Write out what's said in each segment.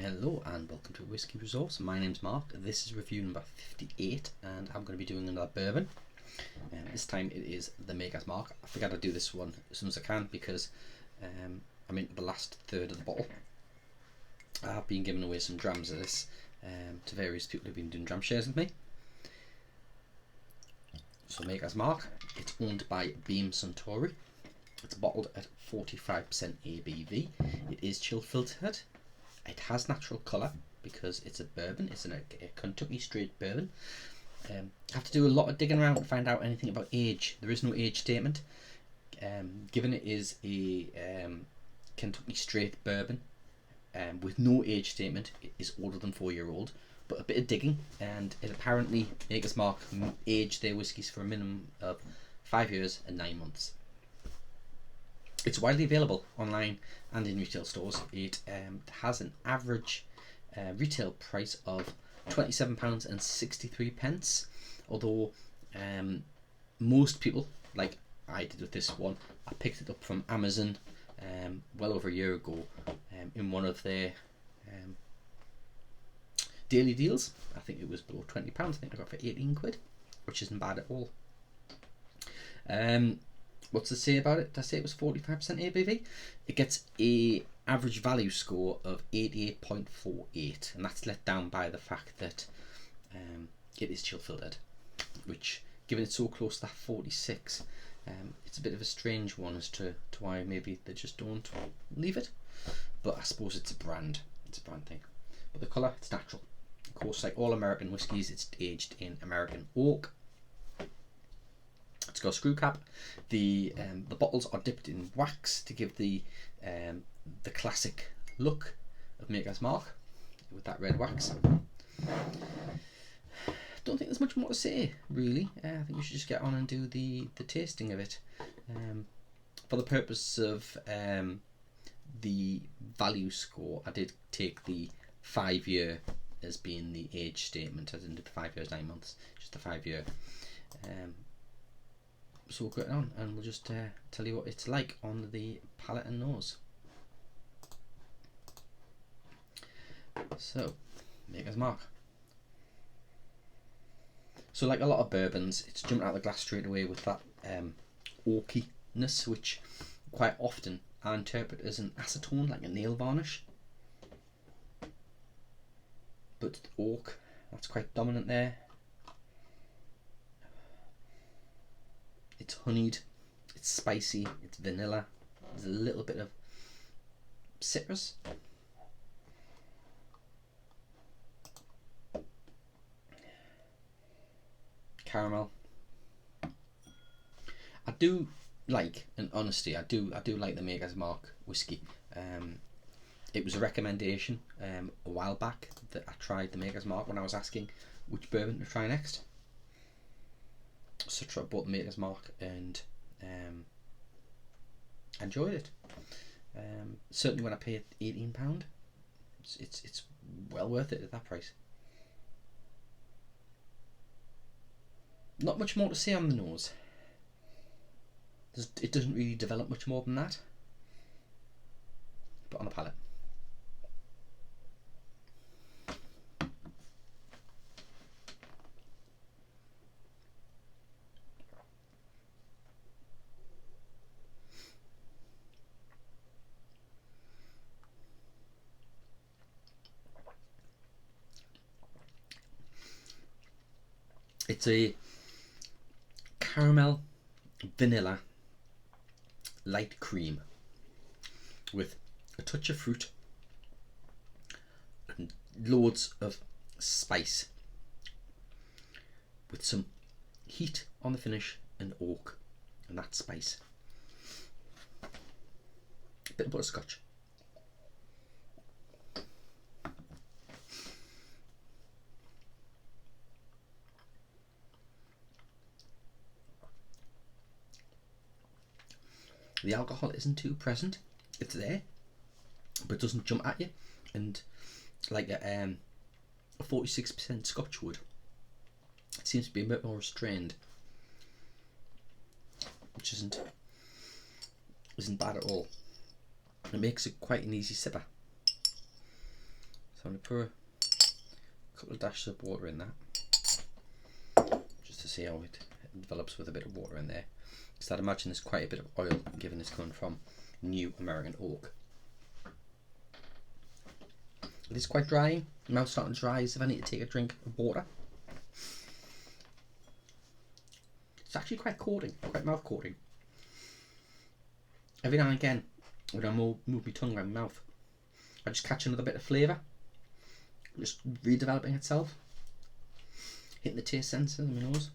Hello and welcome to Whisky Resource. My name's Mark. This is review number 58 and I'm going to be doing another bourbon. This time it is the Maker's Mark. I figured I'd do this one as soon as I can because I'm into the last third of the bottle. I've been giving away some drams of this to various people who've been doing dram shares with me. So Maker's Mark, it's owned by Beam Suntory. It's bottled at 45% ABV. It is chill filtered. It has natural colour because it's a bourbon. It's a Kentucky straight bourbon. I have to do a lot of digging around to find out anything about age. There is no age statement. Given it is a Kentucky straight bourbon with no age statement, it is older than 4-year-old. But a bit of digging, and it apparently Maker's Mark aged their whiskies for a minimum of 5 years and 9 months. It's widely available online and in retail stores. It has an average retail price of £27.63, although most people, like I did with this one, I picked it up from Amazon well over a year ago in one of their daily deals. I think it was below £20. I think I got it for 18 quid, which isn't bad at all. What's to say about it? Did I say it was 45% ABV? It gets a average value score of 88.48, and that's let down by the fact that it is chill filtered, which, given it's so close to that 46, it's a bit of a strange one as to why maybe they just don't leave it. But I suppose it's a brand thing. But the colour, it's natural. Of course, like all American whiskies, it's aged in American oak. It's got a screw cap. The bottles are dipped in wax to give the classic look of Maker's Mark with that red wax. Don't think there's much more to say really. I think we should just get on and do the tasting of it. For the purpose of the value score, I did take the 5 year as being the age statement. I didn't do the 5 years 9 months, just the 5 year. So we'll get on and we'll just tell you what it's like on the palate and nose. So, Maker's Mark. So like a lot of bourbons, it's jumping out of the glass straight away with that oakiness, which quite often I interpret as an acetone, like a nail varnish. But oak, that's quite dominant there. It's honeyed, it's spicy, it's vanilla, there's a little bit of citrus. Caramel. I do like, in honesty, I do like the Maker's Mark whiskey. It was a recommendation a while back that I tried the Maker's Mark when I was asking which bourbon to try next. So I bought the Maker's Mark and enjoyed it. Certainly when I paid £18, it's well worth it at that price. Not much more to say on the nose. It doesn't really develop much more than that. But on the palate, it's a caramel vanilla light cream with a touch of fruit and loads of spice with some heat on the finish and oak and that spice. A bit of butterscotch. The alcohol isn't too present. It's there, but it doesn't jump at you. And like a 46% Scotch would, it seems to be a bit more restrained, which isn't bad at all. It makes it quite an easy sipper. So I'm going to pour a couple of dashes of water in that, just to see how it develops with a bit of water in there. Because I'd imagine there's quite a bit of oil, given it's coming from new American oak. It is quite dry. My mouth's starting to dry as if I need to take a drink of water. It's actually quite coating, quite mouth coating. Every now and again, when I move my tongue around my mouth, I just catch another bit of flavour, just redeveloping itself, hitting the taste sensor in my nose.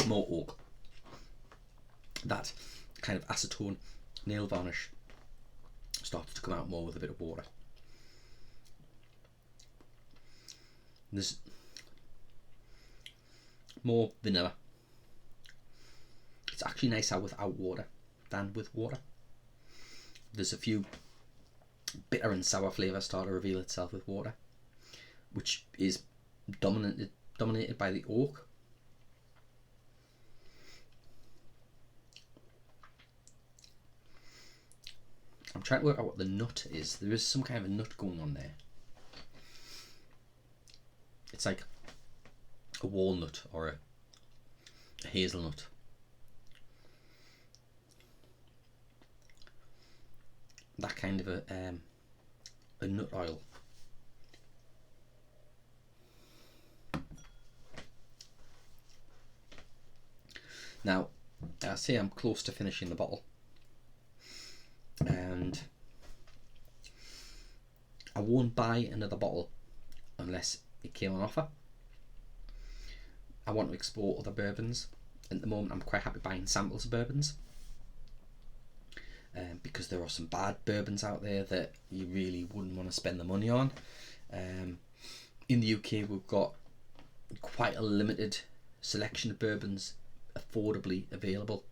More oak. That kind of acetone nail varnish started to come out more with a bit of water. There's more vanilla. It's actually nicer without water than with water. There's a few bitter and sour flavours start to reveal itself with water, which is dominated by the oak. I'm trying to work out what the nut is. There is some kind of a nut going on there. It's like a walnut or a hazelnut. That kind of a nut oil. Now, I say I'm close to finishing the bottle, and I won't buy another bottle unless it came on offer. I want to explore other bourbons. At the moment, I'm quite happy buying samples of bourbons, because there are some bad bourbons out there that you really wouldn't want to spend the money on. In the UK, we've got quite a limited selection of bourbons affordably available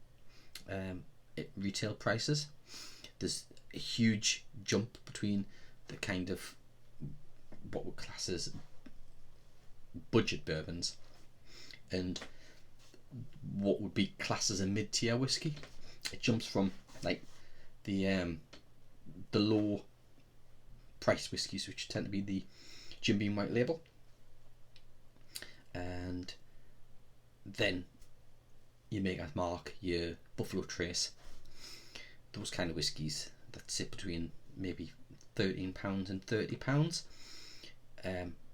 at retail prices. There's a huge jump between the kind of what we class as budget bourbons and what would be classed as a mid-tier whiskey. It jumps from like the low price whiskies, which tend to be the Jim Beam White Label, and then your Maker's Mark, your Buffalo Trace, those kind of whiskies that sit between maybe £13 and £30.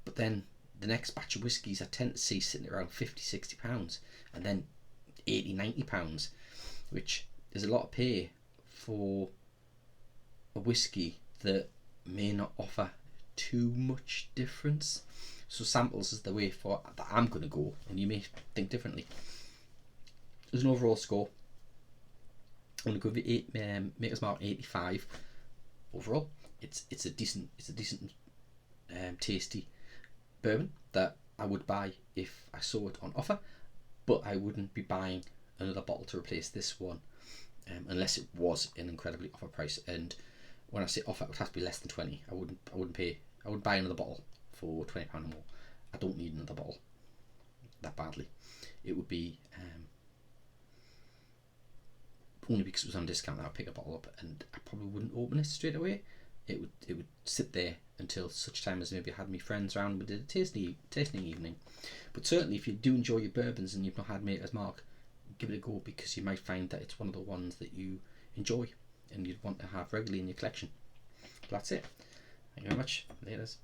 But then the next batch of whiskies I tend to see sitting around £50-60, and then £80-90, which is a lot of pay for a whiskey that may not offer too much difference. So samples is the way for that I'm going to go, and you may think differently. As an overall score, I'm going to go with Maker's Mark 85 overall. It's a decent tasty bourbon that I would buy if I saw it on offer, but I wouldn't be buying another bottle to replace this one unless it was an incredibly offer price. And when I say offer, it would have to be less than 20. I wouldn't buy another bottle for £20 or more. I don't need another bottle that badly. It would be only because it was on discount that I'd pick a bottle up, and I probably wouldn't open it straight away. It would sit there until such time as maybe I had my friends around and we did a tasting evening. But certainly if you do enjoy your bourbons and you've not had Maker's Mark, give it a go, because you might find that it's one of the ones that you enjoy and you'd want to have regularly in your collection. That's it. Thank you very much. Laters.